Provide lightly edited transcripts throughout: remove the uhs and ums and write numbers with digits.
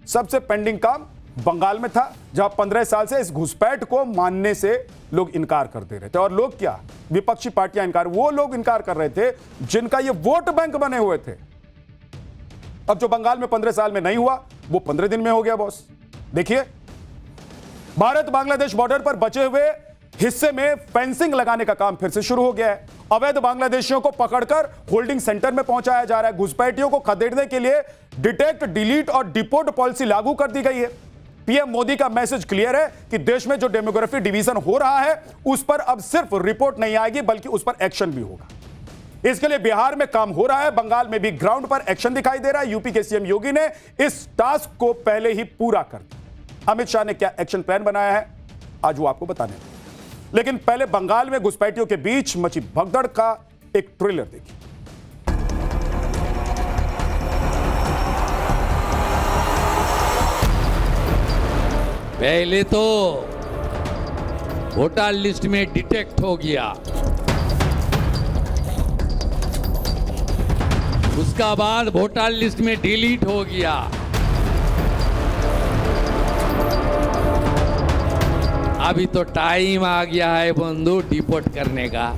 सबसे पेंडिंग काम बंगाल में था, जहां 15 साल से इस घुसपैठ को मानने से लोग इनकार करते रहे थे। और लोग क्या, विपक्षी पार्टियां इनकार, वो लोग इनकार कर रहे थे जिनका ये वोट बैंक बने हुए थे। अब जो बंगाल में 15 साल में नहीं हुआ, वो 15 दिन में हो गया बॉस। देखिए, भारत बांग्लादेश बॉर्डर पर बचे हुए हिस्से में फेंसिंग लगाने का काम फिर से शुरू हो गया है। अवैध बांग्लादेशियों को पकड़कर होल्डिंग सेंटर में पहुंचाया जा रहा है। घुसपैठियों को खदेड़ने के लिए डिटेक्ट, डिलीट और डिपोर्ट पॉलिसी लागू कर दी गई है। पीएम मोदी का मैसेज क्लियर है कि देश में जो डेमोग्राफी डिवीजन हो रहा है, उस पर अब सिर्फ रिपोर्ट नहीं आएगी, बल्कि उस पर एक्शन भी होगा। इसके लिए बिहार में काम हो रहा है, बंगाल में भी ग्राउंड पर एक्शन दिखाई दे रहा है। यूपी के सीएम योगी ने इस टास्क को पहले ही पूरा कर दिया। अमित शाह ने क्या एक्शन प्लान बनाया है, आज वो आपको बताने हैं। लेकिन पहले बंगाल में घुसपैठियों के बीच मची भगदड़ का एक ट्रेलर देखिए। पहले तो वोटर लिस्ट में डिटेक्ट हो गया, उसका बाद वोटर लिस्ट में डिलीट हो गया, अभी तो टाइम आ गया है बंधु डिपोर्ट करने का।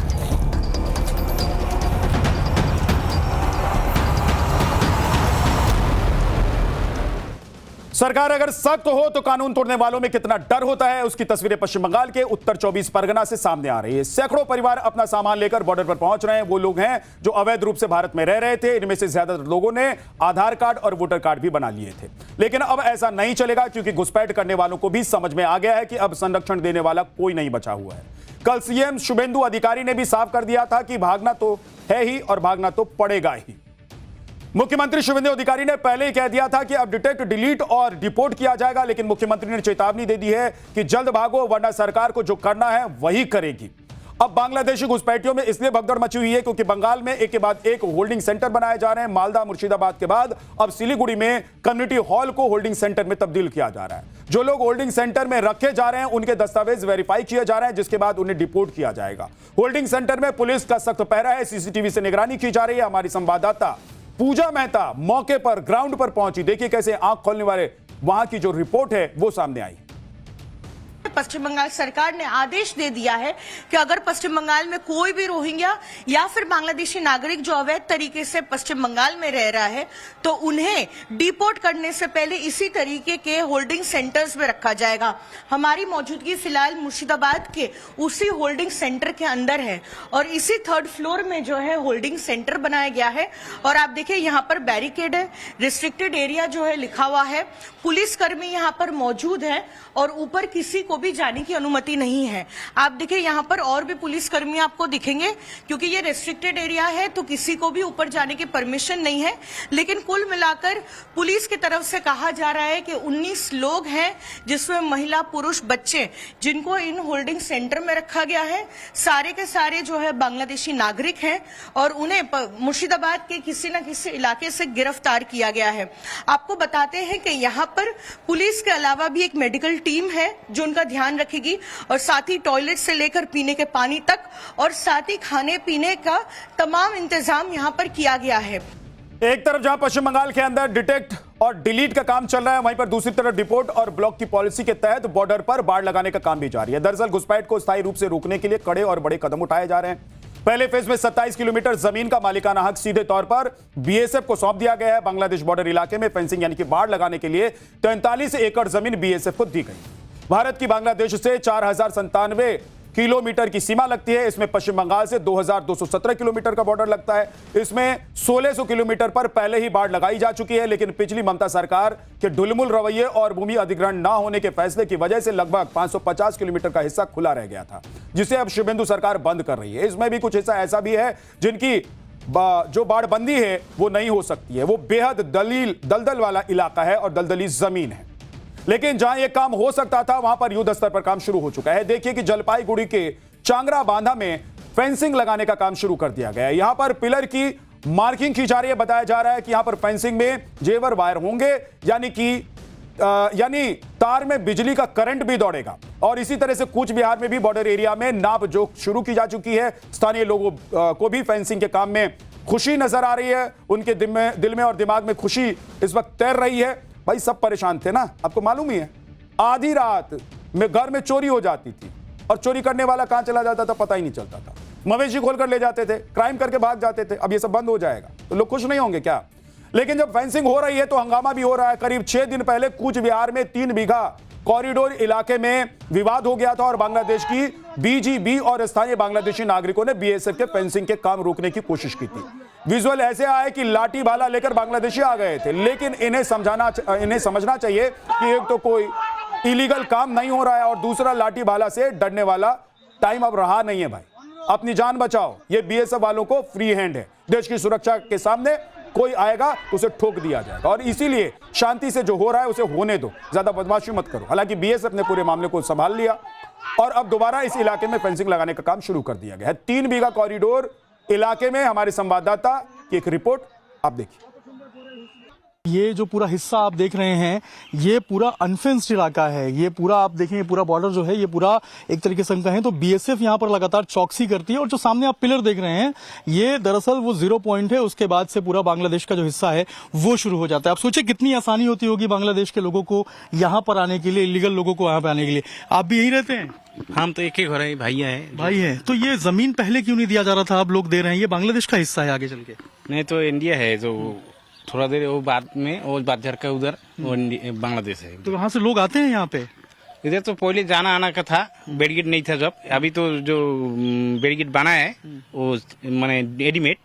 सरकार अगर सख्त हो तो कानून तोड़ने वालों में कितना डर होता है, उसकी तस्वीरें पश्चिम बंगाल के उत्तर 24 परगना से सामने आ रही है। सैकड़ों परिवार अपना सामान लेकर बॉर्डर पर पहुंच रहे हैं। वो लोग हैं जो अवैध रूप से भारत में रह रहे थे। इनमें से ज्यादातर लोगों ने आधार कार्ड और वोटर कार्ड भी बना लिए थे। लेकिन अब ऐसा नहीं चलेगा, क्योंकि घुसपैठ करने वालों को भी समझ में आ गया है कि अब संरक्षण देने वाला कोई नहीं बचा हुआ है। कल सीएम शुभेंदु अधिकारी ने भी साफ कर दिया था कि भागना तो है ही और भागना तो पड़ेगा ही। मुख्यमंत्री शुभेंदु अधिकारी ने पहले ही कह दिया था कि अब डिटेक्ट, डिलीट और डिपोर्ट किया जाएगा, लेकिन मुख्यमंत्री ने चेतावनी दे दी है कि जल्द भागो, वरना सरकार को जो करना है वही करेगी। अब बांग्लादेशी घुसपैठियों में इसलिए भगदड़ मची हुई है क्योंकि बंगाल में एक के बाद एक होल्डिंग सेंटर बनाए जा रहे हैं। मालदा, मुर्शिदाबाद के बाद अब सिलीगुड़ी में कम्युनिटी हॉल को होल्डिंग सेंटर में तब्दील किया जा रहा है। जो लोग होल्डिंग सेंटर में रखे जा रहे हैं, उनके दस्तावेज वेरीफाई किए जा रहे हैं, जिसके बाद उन्हें डिपोर्ट किया जाएगा। होल्डिंग सेंटर में पुलिस का सख्त पहरा है, सीसीटीवी से निगरानी की जा रही है। हमारी संवाददाता पूजा मेहता मौके पर, ग्राउंड पर पहुंची। देखिए कैसे आंख खोलने वाले वहां की जो रिपोर्ट है वो सामने आई। पश्चिम बंगाल सरकार ने आदेश दे दिया है कि अगर पश्चिम बंगाल में कोई भी रोहिंग्या या फिर बांग्लादेशी नागरिक जो अवैध तरीके से पश्चिम बंगाल में रह रहा है, तो उन्हें डिपोर्ट करने से पहले इसी तरीके के होल्डिंग सेंटर्स में रखा जाएगा। हमारी मौजूदगी फिलहाल मुर्शिदाबाद के उसी होल्डिंग सेंटर के अंदर है और इसी 3rd फ्लोर में जो है होल्डिंग सेंटर बनाया गया है। और आप देखिए यहाँ पर बैरिकेड है, रिस्ट्रिक्टेड एरिया जो है लिखा हुआ है, पुलिसकर्मी यहाँ पर मौजूद है और ऊपर किसी को भी जाने की अनुमति नहीं है। आप देखिए यहाँ पर और भी पुलिसकर्मी आपको दिखेंगे, क्योंकि ये रेस्ट्रिक्टेड एरिया है तो किसी को भी ऊपर जाने की परमिशन नहीं है। लेकिन कुल मिलाकर पुलिस की तरफ से कहा जा रहा है कि 19 लोग हैं, जिसमें महिला, पुरुष, बच्चे, जिनको इन होल्डिंग सेंटर में रखा गया है। सारे के सारे जो है बांग्लादेशी नागरिक हैं और उन्हें मुर्शिदाबाद के किसी न किसी इलाके से गिरफ्तार किया गया है। आपको बताते हैं कि यहाँ पर पुलिस के अलावा भी एक मेडिकल टीम है जो उनका ध्यान रखेगी, और साथ ही टॉयलेट से लेकर पीने के पानी तक और साथ ही खाने पीने का तमाम इंतजाम यहाँ पर किया गया है। एक तरफ जहां पश्चिम बंगाल के अंदर डिटेक्ट और डिलीट का काम चल रहा है, वहीं पर दूसरी तरफ डिपोर्ट और ब्लॉक की पॉलिसी के तहत बॉर्डर पर बाड़ लगाने का काम भी जारी है। दरअसल घुसपैठ को स्थायी रूप से रोकने के लिए कड़े और बड़े कदम उठाए जा रहे हैं। पहले फेज में 27 किलोमीटर जमीन का मालिकाना हक सीधे तौर पर बीएसएफ को सौंप दिया गया है। बांग्लादेश बॉर्डर इलाके में फेंसिंग यानी कि बाड़ लगाने के लिए 43 एकड़ जमीन बीएसएफ को दी गई। भारत की बांग्लादेश से 4097 किलोमीटर की सीमा लगती है। इसमें पश्चिम बंगाल से 2217 किलोमीटर का बॉर्डर लगता है। इसमें 1600 किलोमीटर पर पहले ही बाड़ लगाई जा चुकी है, लेकिन पिछली ममता सरकार के ढुलमुल रवैये और भूमि अधिग्रहण न होने के फैसले की वजह से लगभग 550 किलोमीटर का हिस्सा खुला रह गया था, जिसे अब शुभेंदु सरकार बंद कर रही है। इसमें भी कुछ हिस्सा ऐसा भी है जिनकी जो बाड़बंदी है वो नहीं हो सकती है। वो बेहद दलदल वाला इलाका है और दलदली जमीन है। लेकिन जहां यह काम हो सकता था, वहां पर युद्ध स्तर पर काम शुरू हो चुका है। देखिए कि जलपाईगुड़ी के चांगरा बांधा में फेंसिंग लगाने का काम शुरू कर दिया गया है। यहां पर पिलर की मार्किंग की जा रही है। बताया जा रहा है कि यहां पर फेंसिंग में जेवर वायर होंगे, यानी तार में बिजली का करंट भी दौड़ेगा। और इसी तरह से कूच बिहार में भी बॉर्डर एरिया में नाप जोख शुरू की जा चुकी है। स्थानीय लोगों को भी फेंसिंग के काम में खुशी नजर आ रही है। उनके दिल में और दिमाग में खुशी इस वक्त तैर रही है। भाई सब परेशान थे ना, आपको मालूम ही है। आधी रात में घर में चोरी हो जाती थी और चोरी करने वाला कहां चला जाता था पता ही नहीं चलता था। मवेशी खोलकर ले जाते थे, क्राइम करके भाग जाते थे। अब ये सब बंद हो जाएगा तो लोग खुश नहीं होंगे क्या? लेकिन जब फेंसिंग हो रही है तो हंगामा भी हो रहा है। करीब 6 दिन पहले कूच बिहार में 3 बीघा कॉरिडोर इलाके में विवाद हो गया था और बांग्लादेश की बीजीबी और स्थानीय बांग्लादेशी नागरिकों ने बीएसएफ के फेंसिंग के काम रोकने की कोशिश की थी। विजुअल ऐसे आए कि लाठी भाला लेकर बांग्लादेशी आ गए थे, लेकिन इन्हें समझना चाहिए कि एक तो कोई इलीगल काम नहीं हो रहा है और दूसरा लाठी भाला से डरने वाला टाइम अब रहा नहीं है। भाई अपनी जान बचाओ, ये बीएसएफ वालों को फ्री हैंड है। देश की सुरक्षा के सामने कोई आएगा उसे ठोक दिया जाएगा और इसीलिए शांति से जो हो रहा है उसे होने दो, ज्यादा बदमाशी मत करो। हालांकि बीएसएफ ने पूरे मामले को संभाल लिया और अब दोबारा इस इलाके में फेंसिंग लगाने का काम शुरू कर दिया गया है। 3 बीघा कॉरिडोर इलाके में हमारे संवाददाता की एक रिपोर्ट आप देखिए। ये जो पूरा हिस्सा आप देख रहे हैं ये पूरा अनफेंस्ड इलाका है। ये पूरा आप देखें, ये पूरा बॉर्डर जो है ये पूरा एक तरीके से हम कहें तो बीएसएफ यहाँ पर लगातार चौकसी करती है। और जो सामने आप पिलर देख रहे हैं ये दरअसल वो 0 पॉइंट है, उसके बाद से पूरा बांग्लादेश का जो हिस्सा है वो शुरू हो जाता है। आप सोचिए कितनी आसानी होती होगी बांग्लादेश के लोगों को यहाँ पर आने के लिए, इलीगल लोगों को यहाँ पे आने के लिए। आप भी यही रहते हैं? हम तो एक ही घर है, भैया है। भाई है तो ये जमीन पहले क्यों नहीं दिया जा रहा था? आप लोग दे रहे हैं, ये बांग्लादेश का हिस्सा है आगे चल के। नहीं तो इंडिया है जो थोड़ा देर वो बाद में वो बाजार का उधर वो बांग्लादेश है। तो वहाँ से लोग आते हैं यहाँ पे? इधर तो पहले जाना आना का था, बैरिकेड नहीं था जब। अभी तो जो बैरिकेड बना है वो माने रेडीमेड,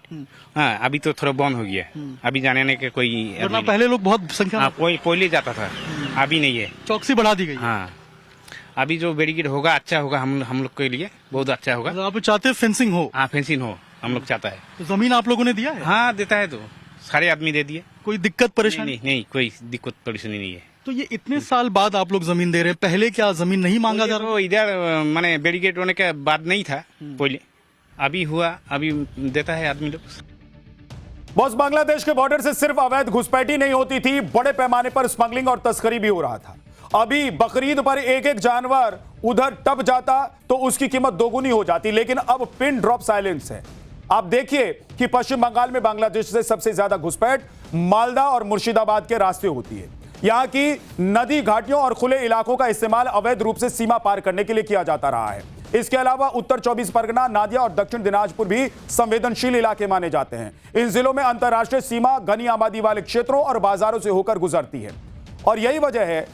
हाँ अभी तो थोड़ा बंद हो गया। अभी जाने आने का कोई वरना पहले लोग बहुत संख्या में कोई पहले जाता था, अभी नहीं है। चौकसी बढ़ा दी गई। हाँ अभी जो बैरिकेड होगा अच्छा होगा, हम लोग के लिए बहुत अच्छा होगा। मतलब आप चाहते हैं फेंसिंग हो? हाँ फेंसिंग हो, हम लोग चाहता है। तो जमीन आप लोगों ने दिया है? हाँ देता है, तो सारे आदमी दे दिए। कोई दिक्कत परेशानी? नहीं, नहीं कोई दिक्कत परेशानी नहीं है। तो ये इतने साल बाद आप लोग जमीन दे रहे हैं, पहले क्या जमीन नहीं मांगा जा रहा? तो इधर माने बैरिकेड होने के बाद नहीं था पहले, अभी हुआ, अभी देता है आदमी लोग। बॉस, बांग्लादेश के बॉर्डर से सिर्फ अवैध घुसपैठी नहीं होती थी, बड़े पैमाने पर स्मगलिंग और तस्करी भी हो रहा था। अभी बकरीद पर एक एक जानवर उधर टप जाता तो उसकी कीमत दोगुनी हो जाती, लेकिन अब पिन ड्रॉप साइलेंस है। आप देखिए कि पश्चिम बंगाल में बांग्लादेश से सबसे ज्यादा घुसपैठ मालदा और मुर्शिदाबाद के रास्ते होती है। यहां की नदी घाटियों और खुले इलाकों का इस्तेमाल अवैध रूप से सीमा पार करने के लिए किया जाता रहा है। इसके अलावा उत्तर 24 परगना, नादिया और दक्षिण दिनाजपुर भी संवेदनशील इलाके माने जाते हैं। इन जिलों में अंतर्राष्ट्रीय सीमा घनी आबादी वाले क्षेत्रों और बाजारों से होकर गुजरती है और यही वजह है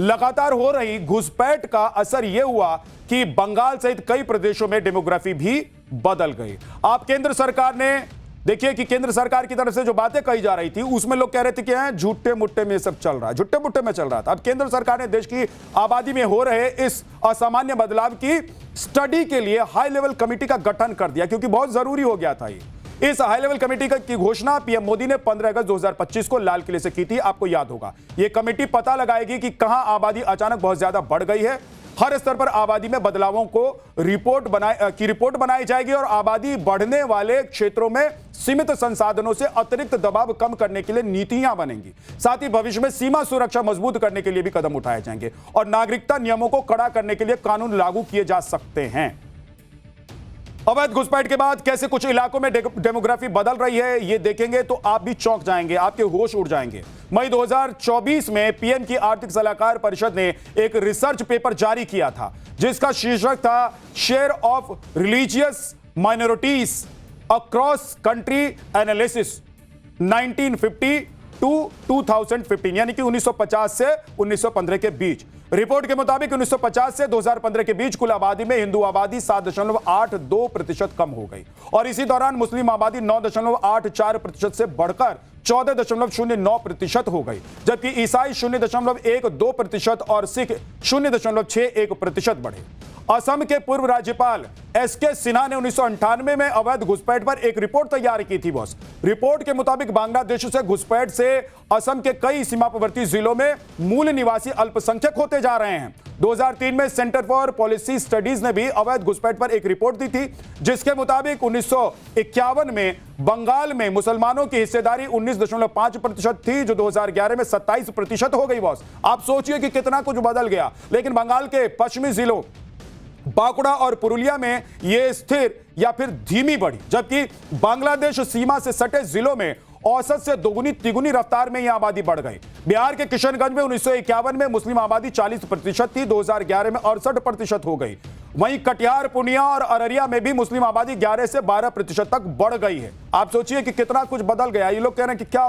लगातार हो रही घुसपैठ का असर यह हुआ कि बंगाल सहित कई प्रदेशों में डेमोग्राफी भी बदल गई। आप केंद्र सरकार ने देखिए कि केंद्र सरकार की तरफ से जो बातें कही जा रही थी उसमें लोग कह रहे थे कि झूठे मुट्ठे में सब चल रहा है, झूठे मुट्ठे में चल रहा था। अब केंद्र सरकार ने देश की आबादी में हो रहे इस असामान्य बदलाव की स्टडी के लिए हाई लेवल कमेटी का गठन कर दिया, क्योंकि बहुत जरूरी हो गया था ये। इस हाई लेवल कमेटी की घोषणा पीएम मोदी ने 15 अगस्त 2025 को लाल किले से की थी, आपको याद होगा। यह कमेटी पता लगाएगी कि कहां आबादी अचानक बहुत ज्यादा बढ़ गई है। हर स्तर पर आबादी में बदलावों को रिपोर्ट बनाई जाएगी और आबादी बढ़ने वाले क्षेत्रों में सीमित संसाधनों से अतिरिक्त दबाव कम करने के लिए नीतियां बनेंगी। साथ ही भविष्य में सीमा सुरक्षा मजबूत करने के लिए भी कदम उठाए जाएंगे और नागरिकता नियमों को कड़ा करने के लिए कानून लागू किए जा सकते हैं। अवैध घुसपैठ के बाद कैसे कुछ इलाकों में डेमोग्राफी बदल रही है ये देखेंगे तो आप भी चौंक जाएंगे, आपके होश उड़ जाएंगे। मई 2024 में पीएम की आर्थिक सलाहकार परिषद ने एक रिसर्च पेपर जारी किया था जिसका शीर्षक था share of religious minorities across country analysis 1950 to 2015, यानी कि 1950 से 1915 के बीच। रिपोर्ट के मुताबिक 1950 से 2015 के बीच कुल आबादी में हिंदू आबादी 7.82% कम हो गई और इसी दौरान मुस्लिम आबादी 9.84% से बढ़कर 14.09% हो गई, जबकि ईसाई 0.12% और सिख 0.61% बढ़े। असम के पूर्व राज्यपाल एसके सिन्हा ने 1998 में अवैध घुसपैठ पर एक रिपोर्ट तैयार की थी। बॉस, रिपोर्ट के मुताबिक बांग्लादेश से घुसपैठ से असम के कई सीमावर्ती जिलों में मूल निवासी अल्पसंख्यक होते जा रहे हैं। 2003 में सेंटर फॉर पॉलिसी स्टडीज ने भी अवैध घुसपैठ पर एक रिपोर्ट दी थी जिसके मुताबिक 1951 में बंगाल में मुसलमानों की हिस्सेदारी 19.5% थी, जो 2011 में 27% हो गई। बॉस, आप सोचिए कि कितना कुछ बदल गया। लेकिन बंगाल के पश्चिमी जिलों बांकुड़ा और पुरुलिया में यह स्थिर या फिर धीमी बढ़ी, जबकि बांग्लादेश सीमा से सटे जिलों में औसत से दोगुनी तिगुनी रफ्तार में यह आबादी बढ़ गई। बिहार के किशनगंज में 1951 में मुस्लिम आबादी 40% थी, 2011 में 68% हो गई। वहीं कटिहार, पूर्णिया और अररिया में भी मुस्लिम आबादी 11 से 12% तक बढ़ गई है। आप सोचिए कि कितना कुछ बदल गया। ये लोग कह रहे हैं कि क्या